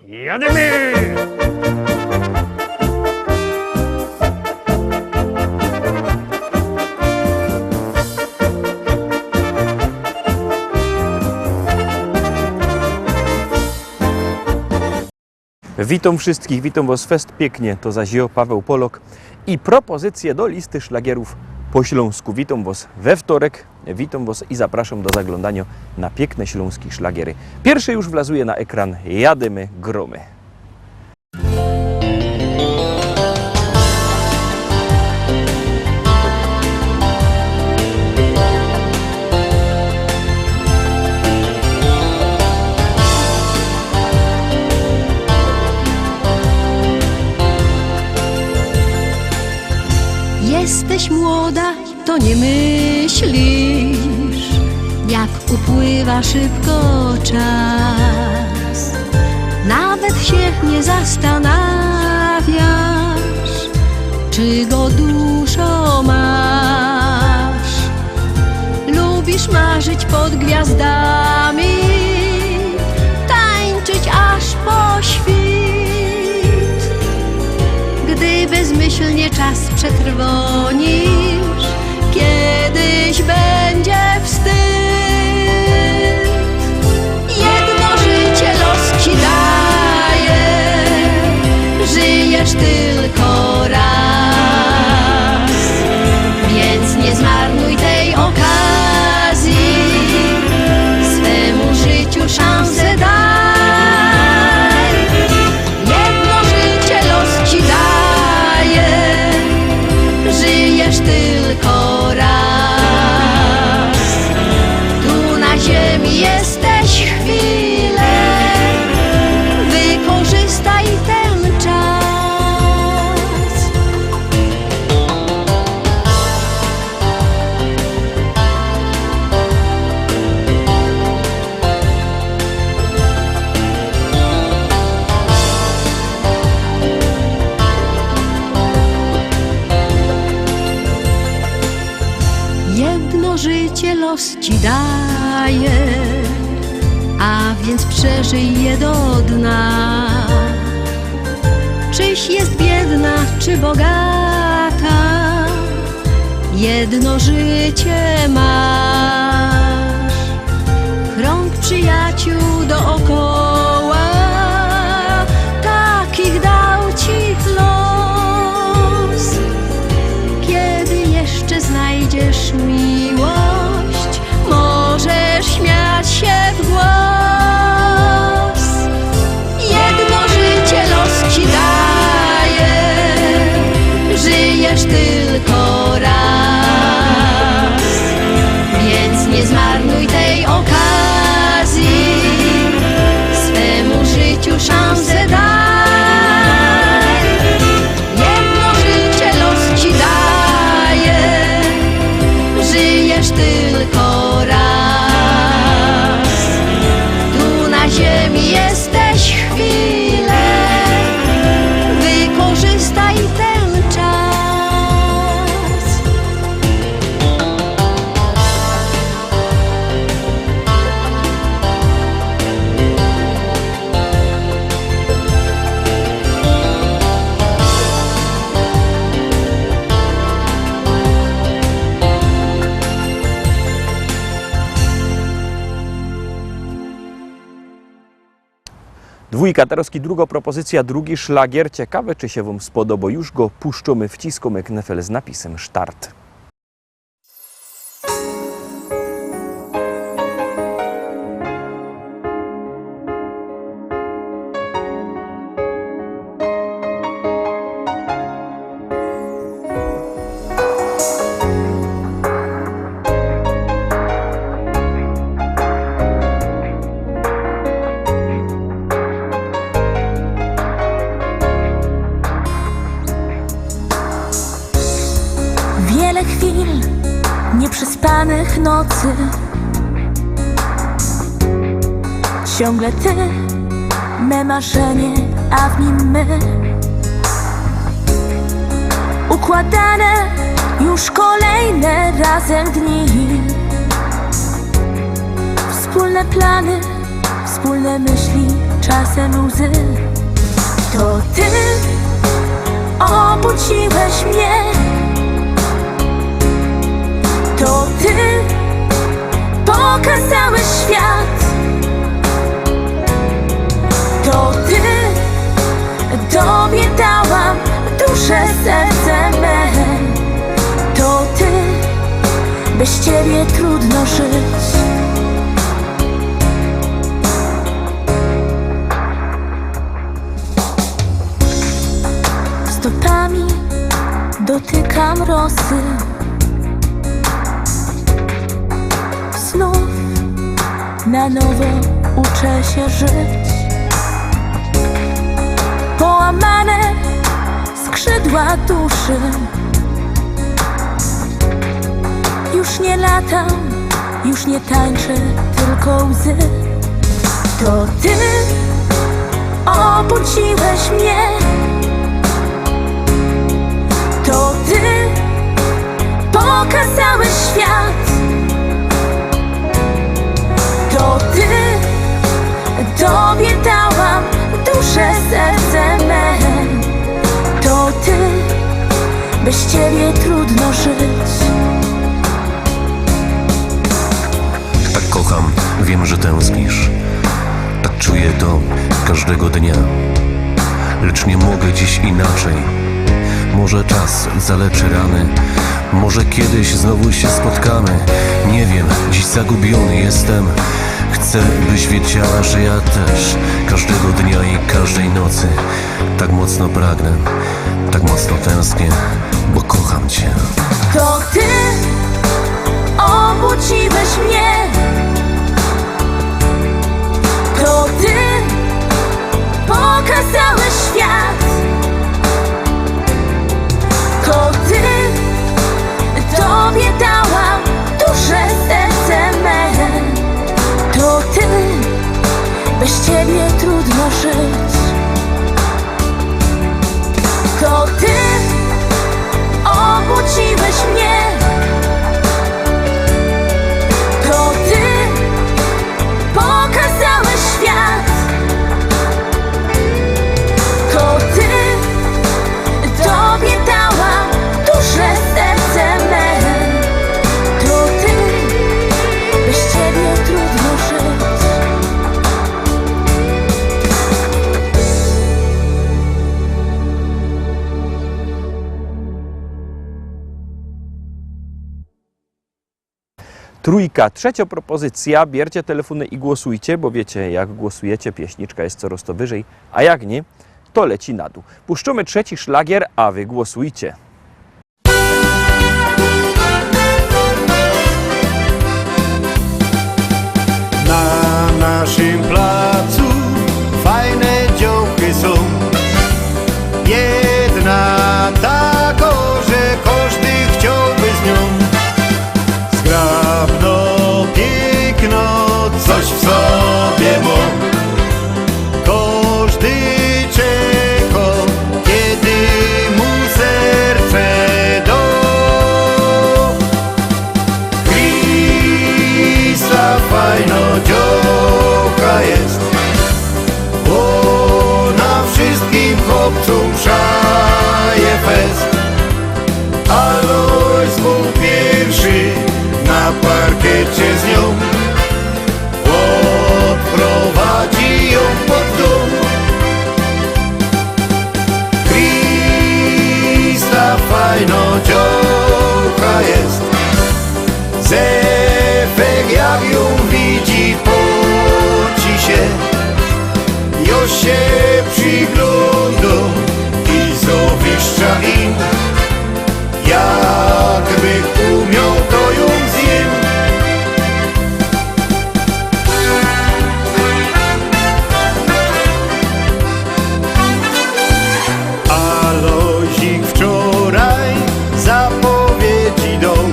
Jademy! Witam wszystkich, witam Was fest pięknie, to zaś ja, Paweł Polok i propozycje do listy szlagierów po śląsku. Witam Was we wtorek, witam Was i zapraszam do zaglądania na piękne śląskie szlagiery. Pierwszy już wlazuje na ekran Jademy gromy. Jesteś młoda, to nie myślisz, jak upływa szybko czas. Nawet się nie zastanawiasz, czy go dużo masz. Lubisz marzyć pod gwiazdami, tańczyć aż po świt. Gdy bezmyślnie czas przetrwonisz, kiedyś będzie wstyd. Jedno życie los ci daje, żyjesz tylko raz, więc nie zmarnuj tej okazji, swemu życiu szansę daj. Jedno życie los ci daje, żyjesz tylko raz. Tu na ziemi jesteś chwilę, wykorzystaj ten czas. Jedno życie los ci daje, a więc przeżyj je do dna. Czyś jest biedna, czy bogata, jedno życie masz. Krąg przyjaciół dookoła, takich dał ci los. Kiedy jeszcze znajdziesz miłość, możesz śmiać się w głos. Jedno życie los ci daje, żyjesz tylko raz, więc nie zmarnuj tej okazji, swemu życiu szansę daj. Jedno życie los ci daje, żyjesz tylko raz. Tu na ziemi jesteś chwilę, wykorzystaj ten czas. Dwójka, teraz druga propozycja, drugi szlagier. Ciekawe, czy się Wam spodoba. Już go puszczamy, wciskamy knefel z napisem Start. Wiele chwil nieprzespanych nocy, ciągle ty, me marzenie, a w nim my. Układane już kolejne razem dni, wspólne plany, wspólne myśli, czasem łzy. mnie. To ty pokazałeś świat. To ty, tobie dałam duszę, serce me. To ty, bez ciebie trudno żyć. Stopami dotykam rosy. Znów na nowo uczę się żyć. Połamane skrzydła duszy. Już nie latam, już nie tańczę, tylko łzy. To ty obudziłeś mnie. To ty pokazałeś świat. To ty, tobie dałam duszę, serce me. To ty, bez ciebie trudno żyć. Tak kocham, wiem, że tęsknisz. Tak czuję to każdego dnia. Lecz nie mogę dziś inaczej. Może czas zaleczy rany. Może kiedyś znowu się spotkamy. Nie wiem, dziś zagubiony jestem. Chcę, byś wiedziała, że ja też każdego dnia i każdej nocy tak mocno pragnę, tak mocno tęsknię, bo kocham cię. To ty obudziłeś mnie. To ty pokazałeś świat. To ty, tobie dałam duszę, serce me. To ty, bez ciebie trudno żyć. To ty obudziłeś mnie. To ty pokazałeś świat. To ty, tobie dałam duszę, serce me. To ty, bez ciebie trudno żyć. Trójka, trzecia propozycja. Bierzcie telefony i głosujcie, bo wiecie, jak głosujecie, pieśniczka jest coraz to wyżej, a jak nie, to leci na dół. Puszczamy trzeci szlagier, a wy głosujcie. Na naszym placu fajne działki są. Jedna taka, że każdy chciałby z nią. Zgrabno, piękno, coś w sobie ma. Każdy czeka, kiedy mu serce da. Krista fajno działka jest. Ona wszystkim chłopcom szaje fest. Alois był pierwszy na parkiecie z nią. Odprowadzi ją pod dom. Krista fajno działka jest. Zefek jak ją widzi, poci się. Jo się przygląda i zawiszcza im. Jakby umiał, to ją zjem. Alozik wczoraj zapowiedzi dał.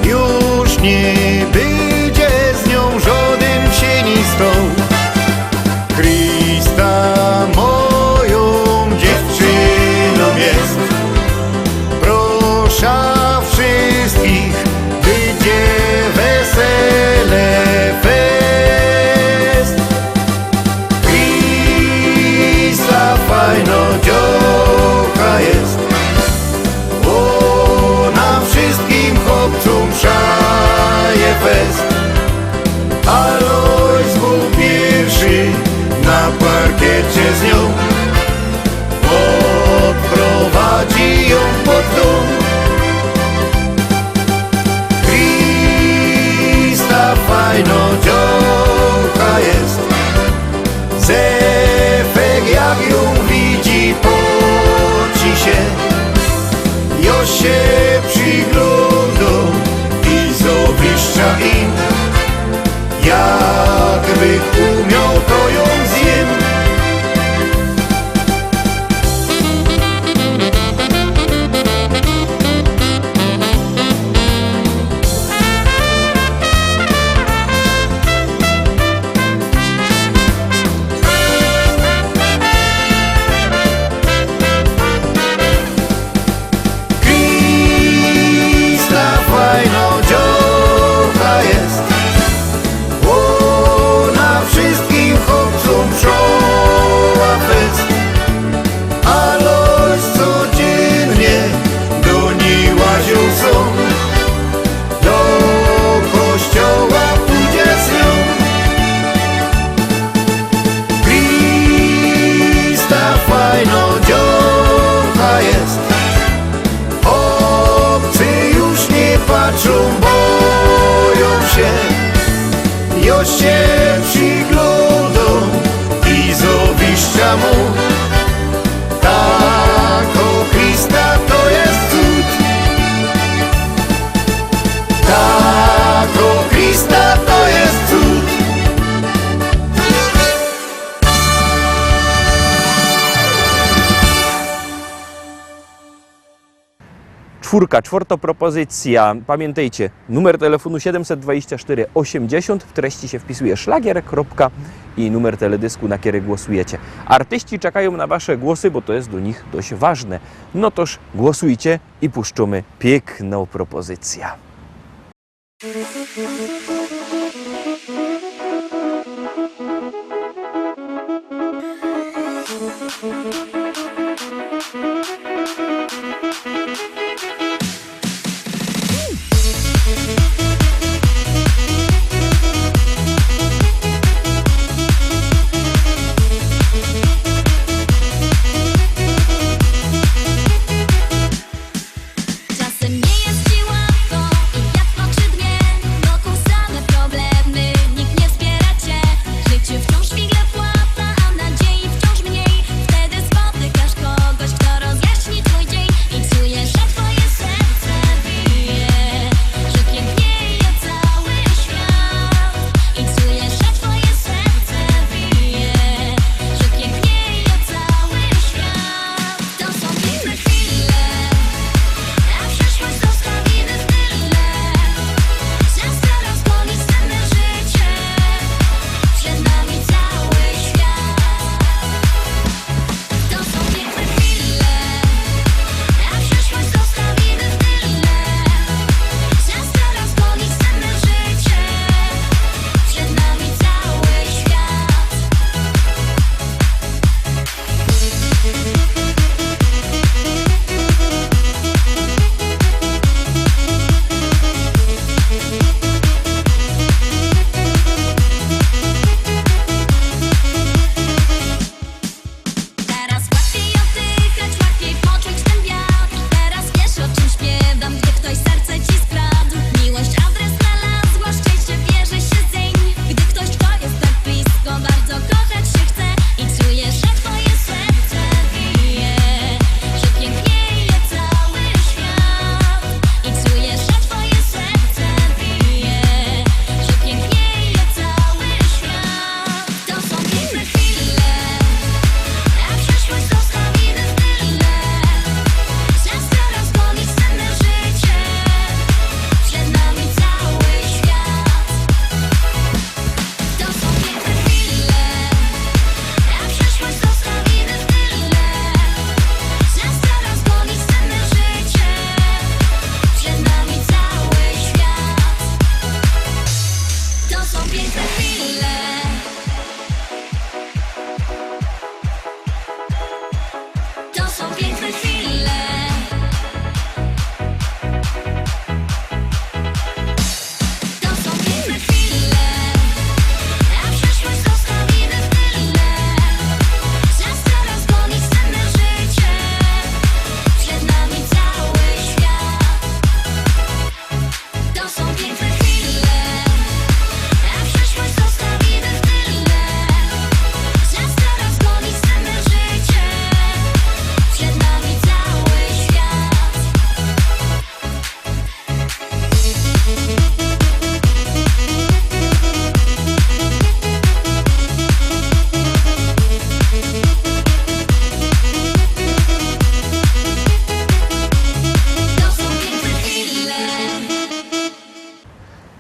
Już nie będzie z nią żaden wsienistą. Krista moją dziewczyną jest. Ja się przyglądam i zawiszcza im. Jakby umiał, to ją zjem. Krista fajno dziołka jest. Ona wszystkim chłopcom wszoła fest. Aloś codziennie do niej łazią są. Do kościoła pójdzie z nią. Krista fajno dziołka jest. Obcy już nie patrzą, boją się. Ja się przyglądam i zawiszcza mu. Tako Krista to jest cud. Tako Krista to jest cud. Czwarta propozycja. Pamiętajcie, numer telefonu 724 80, w treści się wpisuje szlagier, kropka i numer teledysku, na który głosujecie. Artyści czekają na wasze głosy, bo to jest do nich dość ważne. No toż głosujcie i puszczamy piękną propozycję. Czasem nie jest ci łatwo i jak w oczy dnie. Wokół same problemy, nikt nie wspiera cię. Życie wciąż figle płata, a nadziei wciąż mniej. Wtedy spotykasz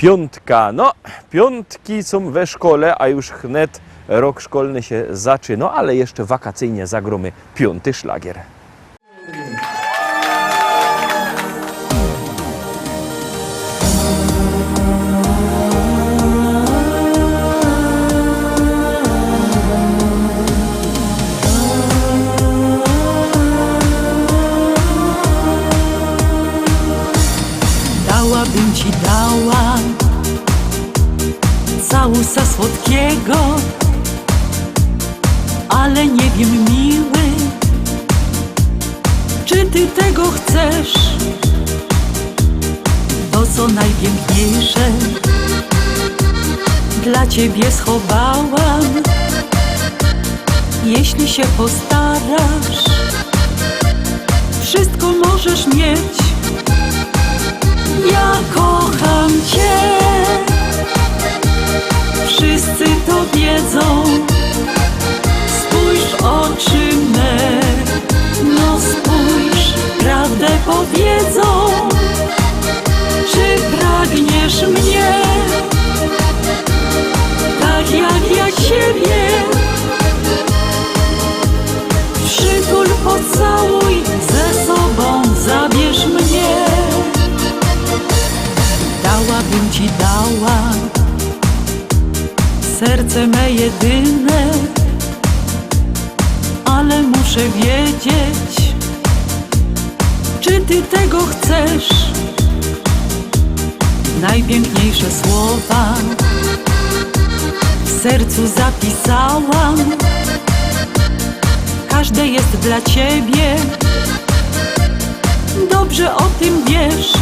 piątka. No, piątki są we szkole, a już wnet rok szkolny się zaczyna, ale jeszcze wakacyjnie zagromy piąty szlagier. Dałabym ci dała całusa słodkiego, ale nie wiem, miły, czy ty tego chcesz? To, co najpiękniejsze, dla ciebie schowałam. Jeśli się postarasz, wszystko możesz mieć. Ja kocham cię, wszyscy to wiedzą. Spójrz w oczy me, no spójrz, prawdę powiedzą. Czy pragniesz mnie, tak jak ja ciebie? Przytul, pocałuj, ze sobą zabierz mnie. Dałabym ci dała serce me jedyne, ale muszę wiedzieć, czy ty tego chcesz? Najpiękniejsze słowa w sercu zapisałam. Każde jest dla ciebie, dobrze o tym wiesz.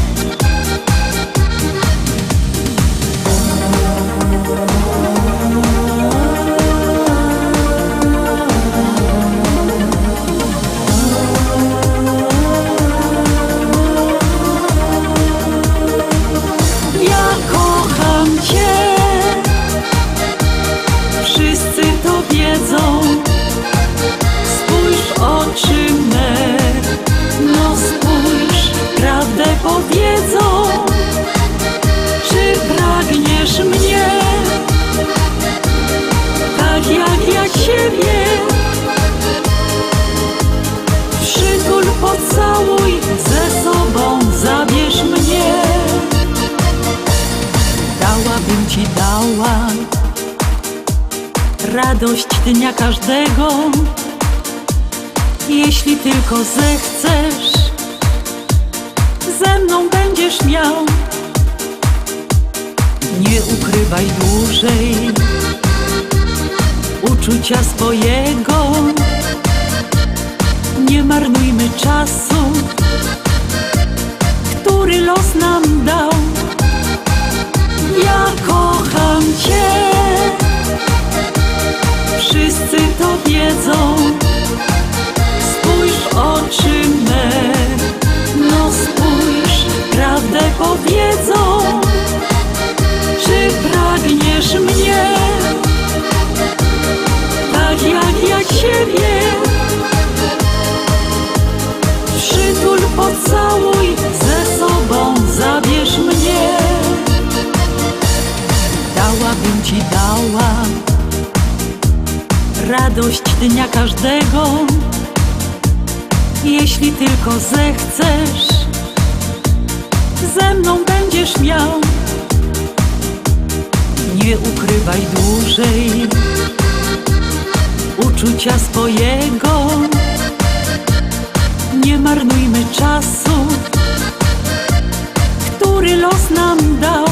Powiedzą, czy pragniesz mnie, tak jak ja ciebie? Przytul, pocałuj, ze sobą zabierz mnie. Dałabym ci dała radość dnia każdego, jeśli tylko zechcesz. Ze mną będziesz miał, nie ukrywaj dłużej uczucia swojego. Nie marnujmy czasu, który los nam dał. Ja kocham cię, wszyscy to wiedzą. Spójrz w oczy me, no spójrz, prawdę powiedzą. Czy pragniesz mnie, tak jak ja ciebie? Przytul, pocałuj, ze sobą zabierz mnie. Dałabym ci dała radość dnia każdego, jeśli tylko zechcesz. Ze mną będziesz miał, nie ukrywaj dłużej uczucia swojego. Nie marnujmy czasu, który los nam dał.